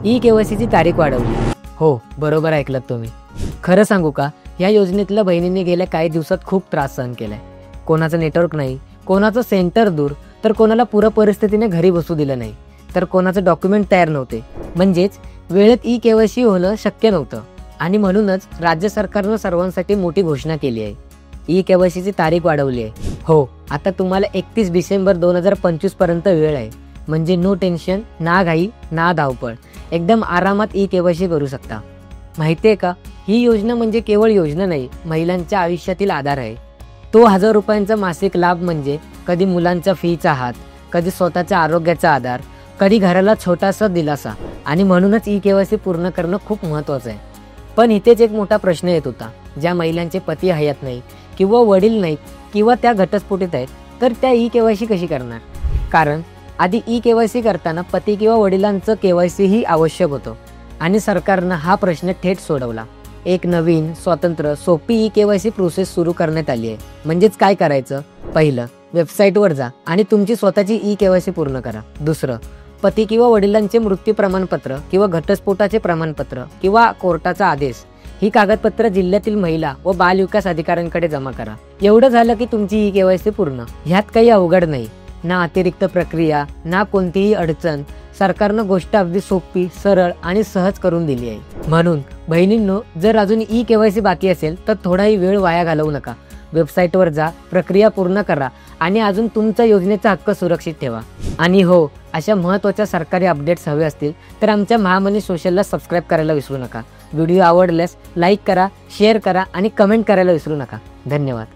E केवायसीची तारीख वाढवली। हो, बरोबर ऐकलं तुम्ही। खरं सांगू का, या योजनेतल्या बहिणींनी गेल्या काही दिवसात खूप त्रास सहन केलाय। कोणाचं नेटवर्क नाही, कोणाचं सेंटर दूर, तर कोणाला पूर परिस्थितीने घरी बसू दिलं नाही, तर कोणाचं डॉक्युमेंट तयार नव्हते। म्हणजेच वेळेत ई केवायसी होणं शक्य नव्हतं आणि म्हणूनच राज्य सरकारनं सर्वांसाठी मोठी घोषणा केली आहे। ई केवायसीची तारीख वाढवली आहे। हो, आता तुम्हाला 31 डिसेंबर 2025 पर्यंत वेळ आहे। म्हणजे नो टेन्शन, ना घाई ना धावपळ, एकदम आरामात ई केवायसी करू शकता। माहिती आहे का, ही योजना म्हणजे केवळ योजना नाही, महिलांच्या आयुष्यातील आधार आहे। तो 1000 रुपयांचा मासिक लाभ म्हणजे कधी मुलांच्या फीचा हात, कधी स्वतःच्या आरोग्याचा आधार, कधी घराला छोटासा दिलासा। आणि म्हणूनच ई केवायसी पूर्ण करणं खूप महत्त्वाचं आहे। पण इथेच एक मोठा प्रश्न येत होता, ज्या महिलांचे पती हयात नाही किंवा वडील नाहीत किंवा त्या घटस्फोटित आहेत, तर त्या ई केवायसी कशी करणार? कारण आधी ई केवायसी करताना पती किंवा वडिलांचं केवायसी ही आवश्यक होतं आणि सरकारनं हा प्रश्न थेट सोडवला। एक नवीन, स्वतंत्र, सोपी ई केवायसी प्रोसेस सुरू करण्यात आली आहे। म्हणजेच काय करायचं? पहिलं, वेबसाईटवर जा आणि तुमची स्वतःची ई केवायसी पूर्ण करा। दुसरं, पती किंवा वडिलांचे मृत्यू प्रमाणपत्र किंवा घटस्फोटाचे प्रमाणपत्र किंवा कोर्टाचा आदेश ही कागदपत्र जिल्ह्यातील महिला व बाल विकास अधिकाऱ्यांकडे जमा करा। एवढं झालं की तुमची ई केवायसी पूर्ण। ह्यात काही अवघड नाही, ना अतिरिक्त प्रक्रिया, ना कोणतीही अडचण। सरकारनं गोष्ट अगदी सोपी, सरळ आणि सहज करून दिली आहे। म्हणून बहिणींनो, जर अजून ई केवायसी बाकी असेल तर थोडाही वेळ वाया घालवू नका। वेबसाईटवर जा, प्रक्रिया पूर्ण करा आणि अजून तुमचा योजनेचा हक्क सुरक्षित ठेवा। आणि हो, अशा महत्त्वाच्या सरकारी अपडेट्स हवे असतील तर आमच्या महामनी सोशलला सबस्क्राईब करायला विसरू नका। व्हिडिओ आवडल्यास लाईक करा, शेअर करा आणि कमेंट करायला विसरू नका। धन्यवाद।